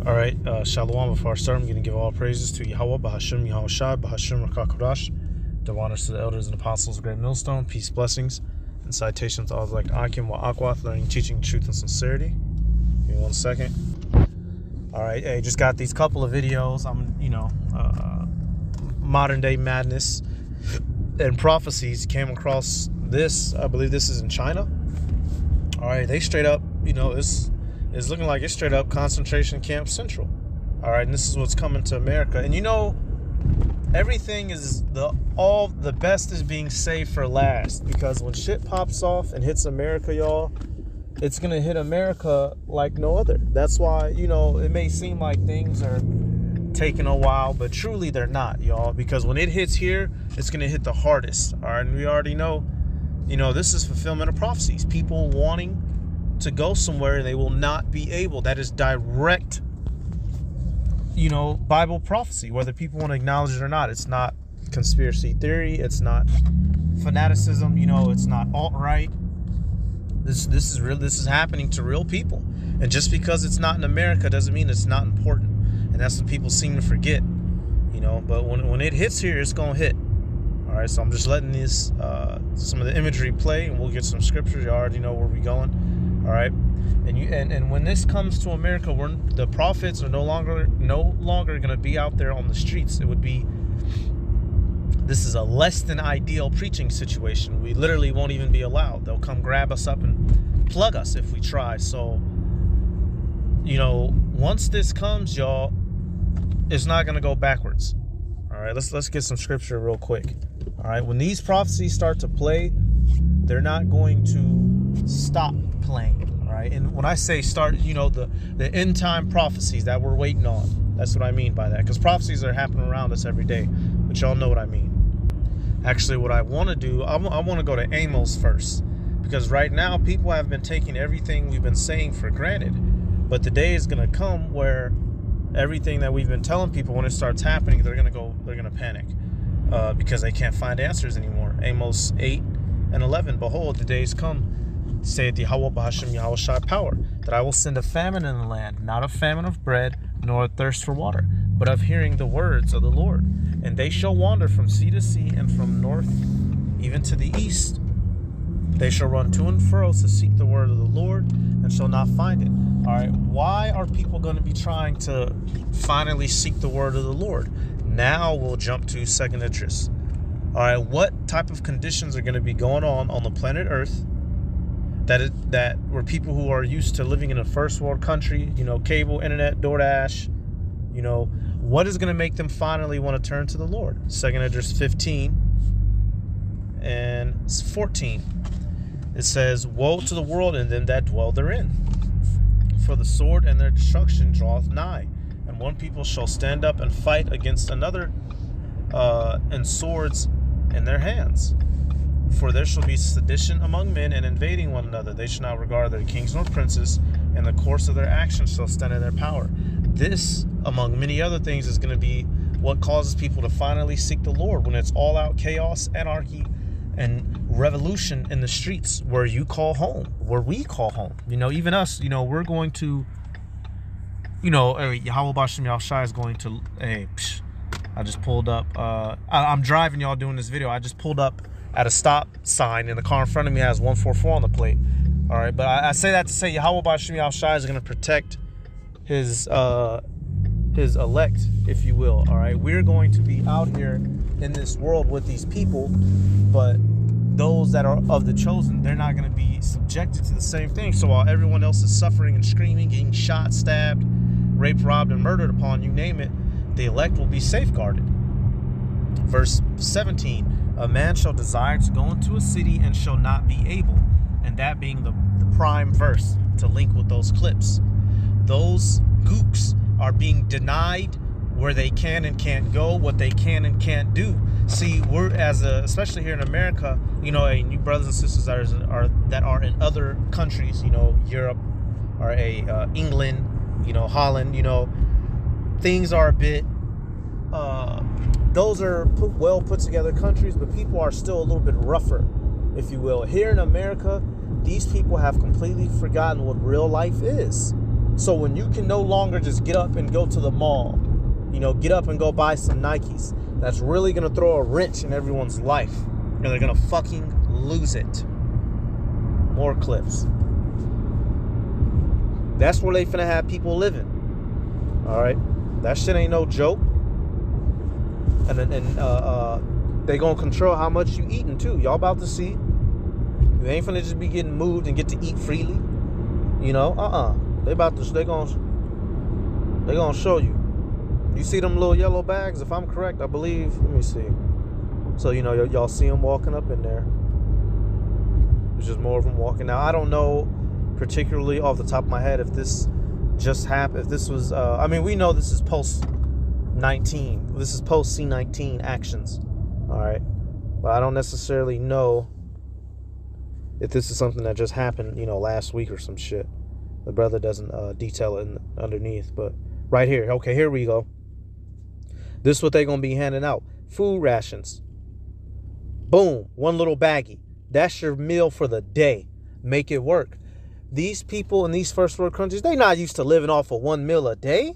All right, Shalom. Before I start, I'm going to give all praises to Yahweh, Bahashim, Yahushai, Bahashim, Rakakodash. Give honors to the elders and apostles of Great Millstone. Peace, blessings, and citations to all like Akim wa Akwath, learning, teaching, truth, and sincerity. Give me 1 second. All right, hey, just got these couple of videos. Modern day madness and prophecies. Came across this. I believe this is in China. All right, they straight up, it's looking like it's straight up concentration camp central. All right, and this is what's coming to America. And everything is all the best is being saved for last, because when shit pops off and hits America, y'all, it's gonna hit America like no other. That's why, it may seem like things are taking a while, but truly they're not, y'all, because when it hits here, it's gonna hit the hardest. All right, and we already know, this is fulfillment of prophecies. People wanting to go somewhere and they will not be able. That is direct, Bible prophecy, whether people want to acknowledge it or not. It's not conspiracy theory. It's not fanaticism. It's not alt-right. This is real. This is happening to real people. And just because it's not in America doesn't mean it's not important. And that's what people seem to forget. But when it hits here, it's gonna hit. All right. So I'm just letting this some of the imagery play, and we'll get some scripture. You already know where we're going. All right, and when this comes to America, the prophets are no longer going to be out there on the streets. This is a less than ideal preaching situation. We literally won't even be allowed. They'll come grab us up and plug us if we try. So, once this comes, y'all, it's not going to go backwards. All right, let's get some scripture real quick. All right, when these prophecies start to play, they're not going to stop playing. All right, and when I say start, the end time prophecies that we're waiting on, that's what I mean by that, because prophecies are happening around us every day, but y'all know what I mean. Actually, what I want to do, I want to go to Amos first, because right now people have been taking everything we've been saying for granted, but the day is going to come where everything that we've been telling people, when it starts happening, they're going to panic, because they can't find answers anymore. Amos 8:11, behold, the days come, saith Yahweh Bahashim Yahushai power, that I will send a famine in the land, not a famine of bread, nor a thirst for water, but of hearing the words of the Lord. And they shall wander from sea to sea, and from north even to the east. They shall run to and fro to seek the word of the Lord, and shall not find it. All right, why are people going to be trying to finally seek the word of the Lord? Now we'll jump to 2nd Idris. All right, what type of conditions are going to be going on the planet Earth that were people who are used to living in a first world country, cable, internet, DoorDash, what is going to make them finally want to turn to the Lord? 2nd Idris 15 and 14. It says, woe to the world and them that dwell therein, for the sword and their destruction draweth nigh, and one people shall stand up and fight against another, and swords in their hands. For there shall be sedition among men, and invading one another. They shall not regard their kings nor princes, and the course of their actions shall stand in their power. This, among many other things, is going to be what causes people to finally seek the Lord, when it's all out chaos, anarchy, and revolution in the streets, where you call home, where we call home. Even us, we're going to, Yahweh Bashim Yahushai is going to, I just pulled up, I'm driving, y'all, doing this video. I just pulled up at a stop sign, and the car in front of me has 144 on the plate. All right, but I say that to say Yahweh Bashim Yahushai is going to protect his elect, if you will. All right, we're going to be out here in this world with these people, but those that are of the chosen, they're not going to be subjected to the same thing. So while everyone else is suffering and screaming, getting shot, stabbed, raped, robbed, and murdered upon, you name it, the elect will be safeguarded. Verse 17, a man shall desire to go into a city and shall not be able. And that being the prime verse to link with those clips. Those gooks are being denied where they can and can't go, what they can and can't do. See, we're especially here in America, and you brothers and sisters that are in other countries, Europe or England, Holland, things are a bit, those are well put together countries, but people are still a little bit rougher, if you will. Here in America, these people have completely forgotten what real life is. So when you can no longer just get up and go to the mall, get up and go buy some Nikes, that's really going to throw a wrench in everyone's life. And they're going to fucking lose it. More clips. That's where they finna have people living. All right? That shit ain't no joke. And they gonna control how much you eating too. Y'all about to see. You ain't finna just be getting moved and get to eat freely. They gonna show you. You see them little yellow bags? If I'm correct, I believe. Let me see. So y'all see them walking up in there. There's just more of them walking now. I don't know particularly off the top of my head if this just happened. If this was, we know this is post-19. This is post-C19 actions. All right. But I don't necessarily know if this is something that just happened, last week or some shit. The brother doesn't detail it underneath. But right here. Okay, here we go. This is what they're going to be handing out. Food rations. Boom. One little baggie. That's your meal for the day. Make it work. These people in these first world countries, they not used to living off of one meal a day.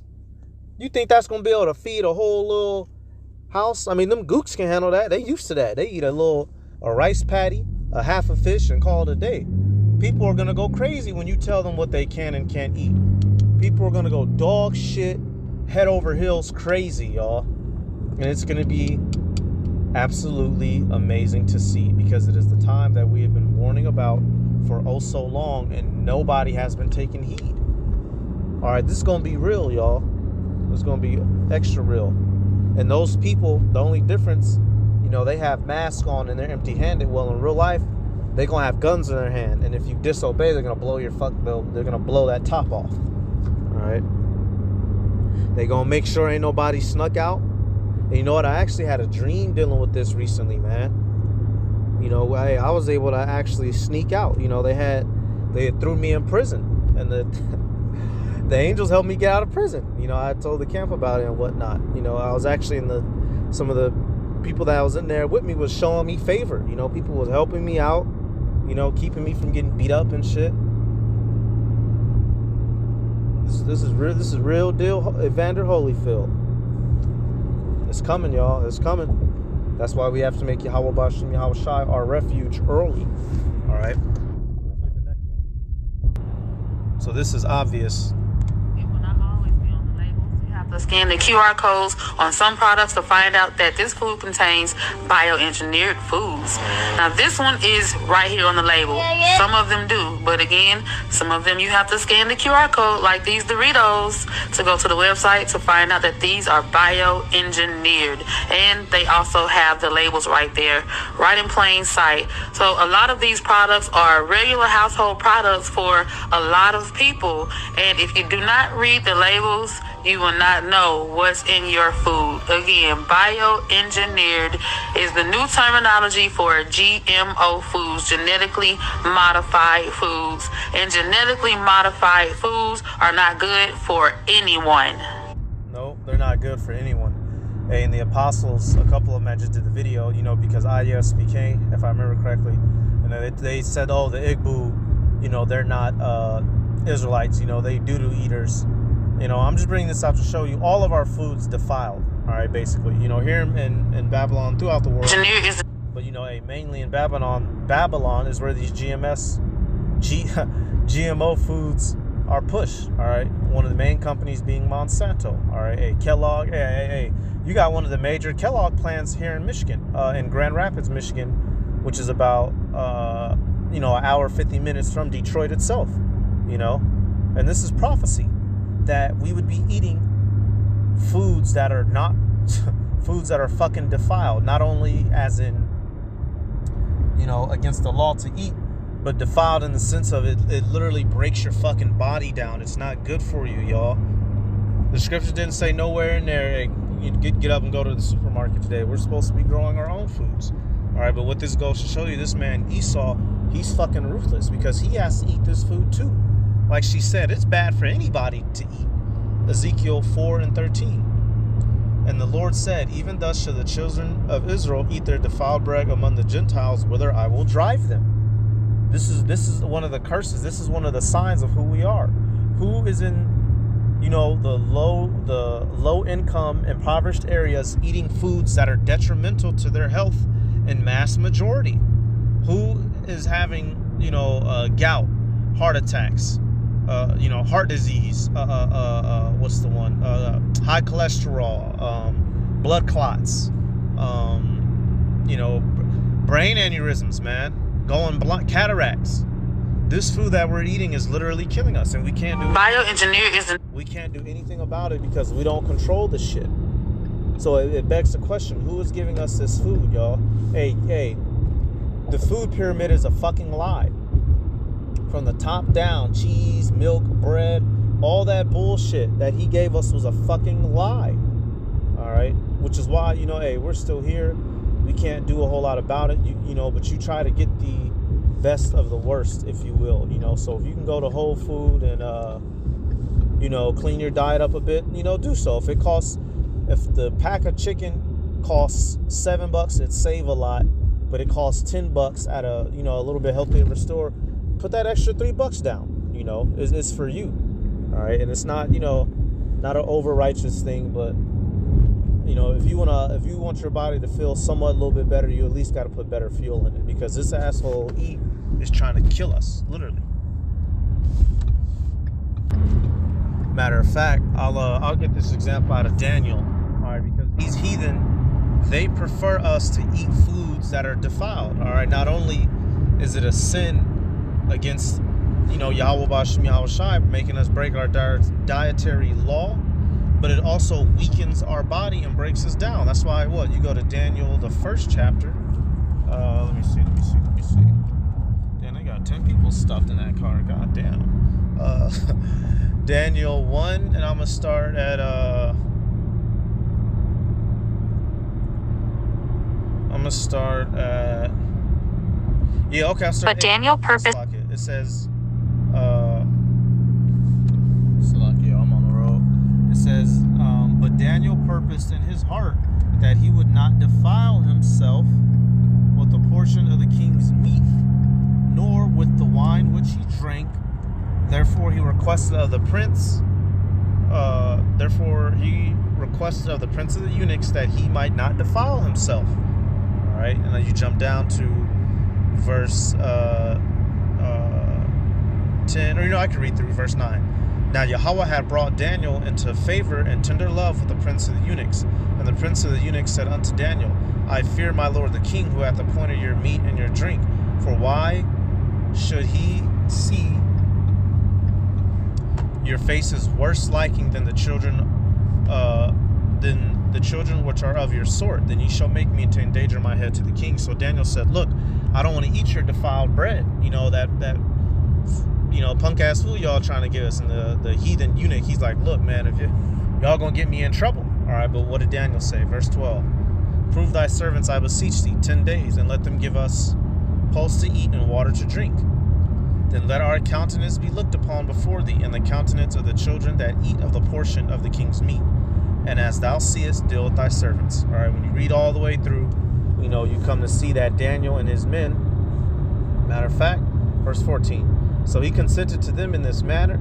You think that's going to be able to feed a whole little house? I mean, them gooks can handle that. They used to that. They eat a rice patty, a half a fish, and call it a day. People are going to go crazy when you tell them what they can and can't eat. People are going to go dog shit, head over heels crazy, y'all. And it's going to be absolutely amazing to see, because it is the time that we have been warning about for oh so long, and nobody has been taking heed. All right, this is going to be real, y'all. It's going to be extra real. And those people, the only difference, they have masks on and they're empty-handed. Well, in real life, they're going to have guns in their hand, and if you disobey, they're going to blow they're going to blow that top off. All right? They're going to make sure ain't nobody snuck out. And you know what? I actually had a dream dealing with this recently, man. I was able to actually sneak out. They had threw me in prison, and the angels helped me get out of prison. I told the camp about it and whatnot. I was actually some of the people that I was in there with me was showing me favor. People was helping me out, keeping me from getting beat up and shit. This is real deal, Evander Holyfield. It's coming, y'all. It's coming. That's why we have to make Yahweh Bashim Yahweh Shai our refuge early. All right. So this is obvious. It will not always be on the labels. You have to scan the QR codes on some products to find out that this food contains bioengineered foods. Now this one is right here on the label. Some of them do, but again, some of them you have to scan the QR code, like these Doritos, to go to the website to find out that these are bioengineered. And they also have the labels right there, right in plain sight. So a lot of these products are regular household products for a lot of people. And if you do not read the labels, you will not know what's in your food. Again, bioengineered is the new terminology for GMO foods, genetically modified foods. And genetically modified foods are not good for anyone. No, they're not good for anyone. And the apostles, a couple of them, I just did the video, because ISBK, if I remember correctly, they said, the Igbo, they're not Israelites, they doo-doo eaters. I'm just bringing this out to show you all of our food's defiled. All right, basically, here in Babylon, throughout the world. But mainly in Babylon is where these GMO foods are pushed. All right, one of the main companies being Monsanto. All right, Kellogg. Hey, you got one of the major Kellogg plants here in Michigan, in Grand Rapids, Michigan, which is about an hour 50 minutes from Detroit itself. And this is prophecy, that we would be eating foods that are not foods that are fucking defiled, not only as in against the law to eat, but defiled in the sense of it literally breaks your fucking body down. It's not good for you, y'all. The scripture didn't say nowhere in there, hey, you get up and go to the supermarket today. We're supposed to be growing our own foods. All right, but what this goes to show you, this man Esau, he's fucking ruthless, because he has to eat this food too. Like she said, it's bad for anybody to eat. Ezekiel 4:13. And the Lord said, even thus shall the children of Israel eat their defiled bread among the Gentiles, whither I will drive them. This is one of the curses. This is one of the signs of who we are. Who is in, you know, the low income, impoverished areas eating foods that are detrimental to their health in mass majority? Who is having, you know, gout, heart attacks, you know, heart disease, what's the one? High cholesterol, blood clots, you know, brain aneurysms, man, going blind, cataracts. This food that we're eating is literally killing us, and we can't do we can't do anything about it because we don't control the shit. So it begs the question: who is giving us this food, y'all? Hey, the food pyramid is a fucking lie. From the top down, cheese, milk, bread, all that bullshit that he gave us was a fucking lie. All right, which is why, you know, hey, we're still here. We can't do a whole lot about it, you know. But you try to get the best of the worst, if you will, you know. So if you can go to Whole Food and you know, clean your diet up a bit, you know, do so. If the pack of chicken costs $7, it'd save a lot, but it costs $10 at a, you know, a little bit healthier store. Put that extra $3 down, you know. It's for you, all right. And it's not, you know, not an over righteous thing, but you know, if you want your body to feel somewhat a little bit better, you at least got to put better fuel in it, because this asshole is trying to kill us, literally. Matter of fact, I'll get this example out of Daniel, all right, because these heathen, they prefer us to eat foods that are defiled, all right. Not only is it a sin against, you know, Yahweh Bashem Yahweh Shai, making us break our dietary law, but it also weakens our body and breaks us down. That's why, you go to Daniel, the 1st chapter. Let me see. Damn, they got 10 people stuffed in that car. God damn. Daniel 1, and I'm going to start at... Yeah, okay, I'll start... But Daniel purposed... It says... I'm on the road. It says, but Daniel purposed in his heart that he would not defile himself with the portion of the king's meat, nor with the wine which he drank. Therefore he requested of the prince of the eunuchs that he might not defile himself. All right, and then you jump down to verse 10, or you know, I can read through verse 9. Now Yahweh had brought Daniel into favor and tender love with the prince of the eunuchs. And the prince of the eunuchs said unto Daniel, I fear my lord the king, who hath appointed your meat and your drink. For why should he see your faces worse liking than the children which are of your sort? Then ye shall make me to endanger my head to the king. So Daniel said, look, I don't want to eat your defiled bread. You know, that you know, punk ass food y'all trying to give us. And the heathen eunuch, he's like, look, man, if y'all gonna get me in trouble. All right, but what did Daniel say? Verse 12. Prove thy servants, I beseech thee, 10 days, and let them give us pulse to eat and water to drink. Then let our countenance be looked upon before thee, and the countenance of the children that eat of the portion of the king's meat. And as thou seest, deal with thy servants. All right, when you read all the way through, you know, you come to see that Daniel and his men, matter of fact, verse 14. So he consented to them in this matter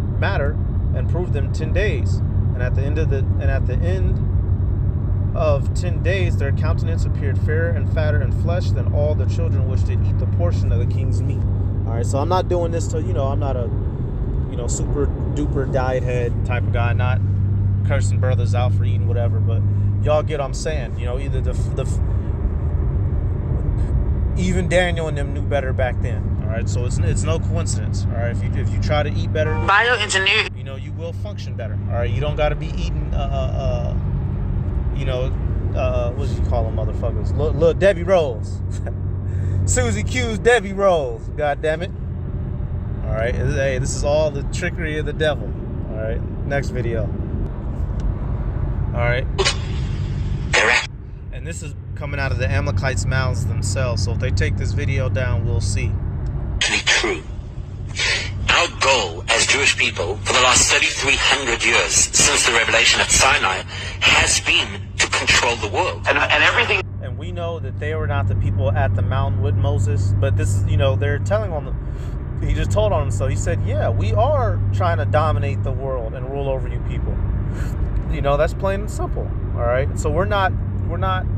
and proved them 10 days. And at the end of 10 days, their countenance appeared fairer and fatter in flesh than all the children which did eat the portion of the king's meat. All right, so I'm not doing this to, you know, I'm not a, you know, super duper diet head type of guy, not cursing brothers out for eating whatever, but y'all get what I'm saying. You know, either even Daniel and them knew better back then. All right, so it's no coincidence. All right, if you try to eat better, bioengineer, you know, you will function better. All right, you don't got to be eating you know, what do you call them, motherfuckers? Little Debbie rolls. Susie Q's Debbie rolls. God damn it. All right, hey, this is all the trickery of the devil. All right, next video. All right, and this is coming out of the Amalekites' mouths themselves. So if they take this video down, we'll see. True. Our goal as Jewish people for the last 3,300 years since the revelation at Sinai has been to control the world and everything. And we know that they were not the people at the mountain with Moses, but this is, you know, they're telling on them. he just told on himself. He said, yeah, we are trying to dominate the world and rule over you people. You know, that's plain and simple. All right. So we're not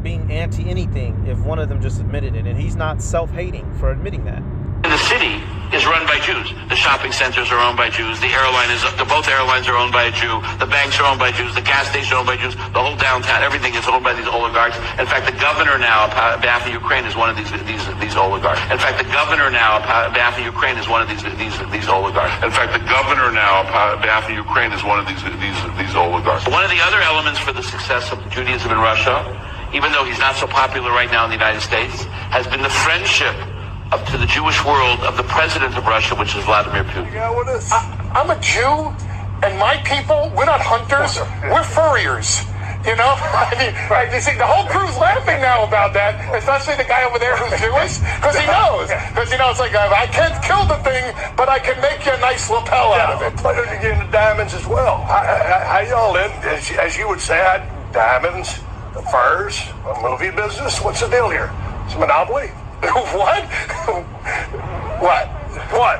being anti anything if one of them just admitted it, and he's not self-hating for admitting that. The city is run by Jews. The shopping centers are owned by Jews. Both airlines are owned by a Jew. The banks are owned by Jews. The gas stations are owned by Jews. The whole downtown, everything is owned by these oligarchs. In fact, the governor now, on behalf of Ukraine, is one of these oligarchs. In fact, the governor now, on behalf of Ukraine, is one of these oligarchs. In fact, the governor now, on behalf of Ukraine, is one of these oligarchs. One of the other elements for the success of Judaism in Russia, even though he's not so popular right now in the United States, has been the friendship up to the Jewish world of the president of Russia, which is Vladimir Putin. Yeah, what is? I'm a Jew, and my people, we're not hunters, we're furriers. You know, I mean, you see, the whole crew's laughing now about that, especially the guy over there who's Jewish, because he knows. Because, you know, it's like, I can't kill the thing, but I can make you a nice lapel out of it. Pleasure to get into diamonds as well. How y'all in, as you would say, diamonds, the furs, a movie business? What's the deal here? It's a monopoly? What? What?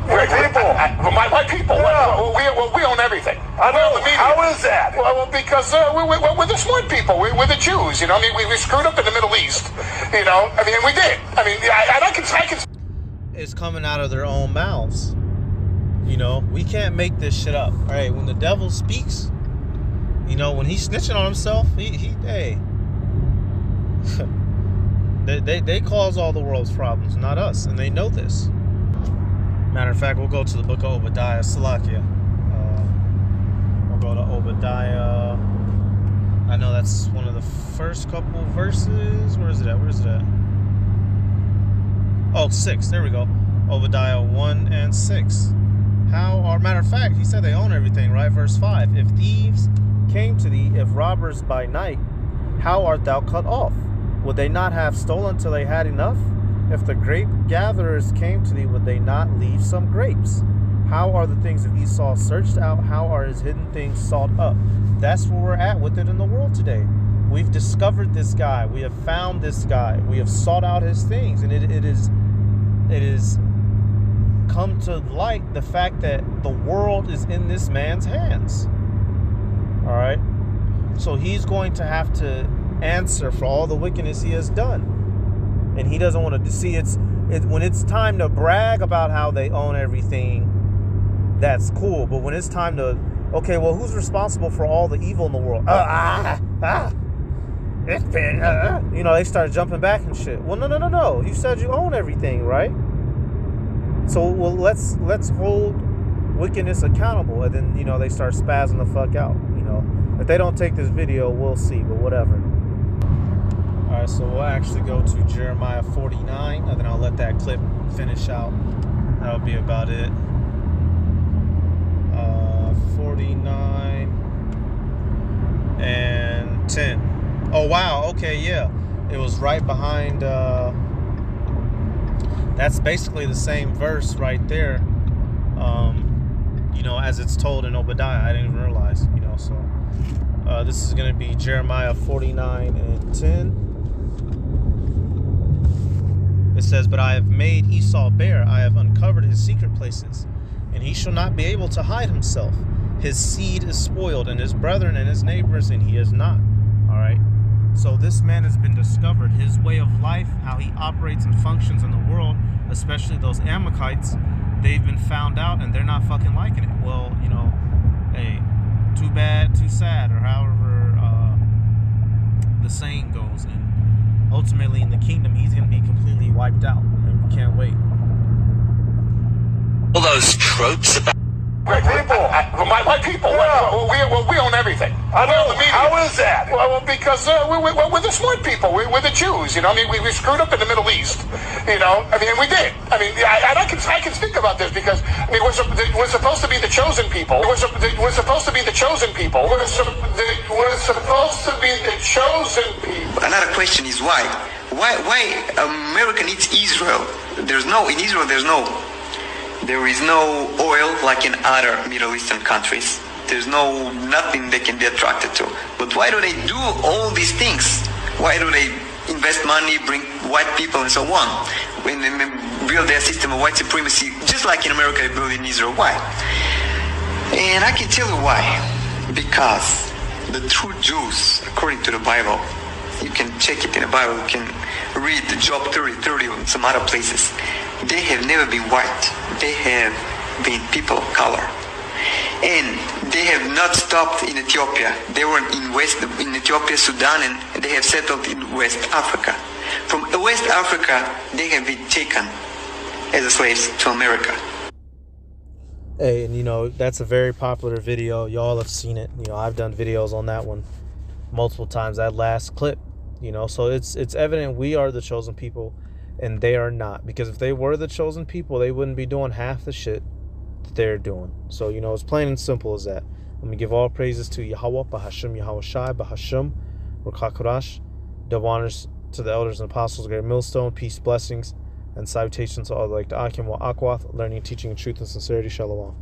Your people. My people. Yeah. We own everything. I know. We own the media. How is that? Well, because we're the smart people. We're the Jews. You know, I mean, we screwed up in the Middle East. You know, I mean, we did. I mean, I can. It's coming out of their own mouths. You know, we can't make this shit up. All right, when the devil speaks, you know, when he's snitching on himself, hey. They cause all the world's problems, not us, and they know this. Matter of fact, we'll go to the book of Obadiah, Salakia. We'll go to Obadiah. I know that's one of the first couple verses. Where is it at? Oh, 6. There we go. Obadiah 1 and 6. Matter of fact, he said they own everything, right? Verse 5. If thieves came to thee, if robbers by night, how art thou cut off? Would they not have stolen till they had enough? If the grape gatherers came to thee, would they not leave some grapes? How are the things of Esau searched out? How are his hidden things sought up? That's where we're at with it in the world today. We've discovered this guy. We have found this guy. We have sought out his things. And it is come to light the fact that the world is in this man's hands. All right? So he's going to have to answer for all the wickedness he has done, and he doesn't want to see when it's time to brag about how they own everything. That's cool, but when it's time to, okay, well, who's responsible for all the evil in the world? You know, they start jumping back and shit. Well, no. You said you own everything, right? So, well, let's hold wickedness accountable, and then, you know, they start spazzing the fuck out. You know, if they don't take this video, we'll see, but whatever. All right, so we'll actually go to Jeremiah 49, and then I'll let that clip finish out. That'll be about it. 49 and 10. Oh, wow. Okay, yeah. It was right behind. That's basically the same verse right there. You know, as it's told in Obadiah. I didn't even realize, you know, so. This is going to be Jeremiah 49 and 10. It says, but I have made Esau bare, I have uncovered his secret places, and he shall not be able to hide himself. His seed is spoiled, and his brethren and his neighbors, and he is not. All right. So this man has been discovered, his way of life, how he operates and functions in the world, especially those Amalekites. They've been found out, and they're not fucking liking it. Well, you know, hey, too bad, too sad, or however the saying goes. And ultimately in the kingdom, he's going to be completely wiped out, and we can't wait. All those tropes about My people. Yeah. We own everything. I know. The media. How is that? Well, because we're the smart people. We're the Jews. You know, I mean, we screwed up in the Middle East. You know, I mean, we did. I mean, I can speak about this because I mean, we're supposed to be the chosen people. We're supposed to be the chosen people. We're supposed to be the chosen people. Another question is why? Why America needs Israel? In Israel there is no oil like in other Middle Eastern countries. There's nothing they can be attracted to. But why do they do all these things? Why do they invest money, bring white people and so on? and build their system of white supremacy, just like in America they build in Israel. Why? And I can tell you why. Because the true Jews, according to the Bible, you can check it in the Bible, you can read Job 30 and some other places. They have never been white. They have been people of color. And they have not stopped in Ethiopia. They were in Ethiopia, Sudan, and they have settled in West Africa. From West Africa, they have been taken as slaves to America. Hey, and you know, that's a very popular video. Y'all have seen it. You know, I've done videos on that one multiple times, that last clip. You know, so it's evident we are the chosen people and they are not. Because if they were the chosen people, they wouldn't be doing half the shit that they're doing. So, you know, it's plain and simple as that. Let me give all praises to Yahweh, Bahashim, Yahweh Shai, Bahashim, Rukakurash. Double honors to the elders and apostles, Great Millstone, peace, blessings, and salutations to all like the Akim wa Akwath, learning, teaching, truth, and sincerity. Shalom.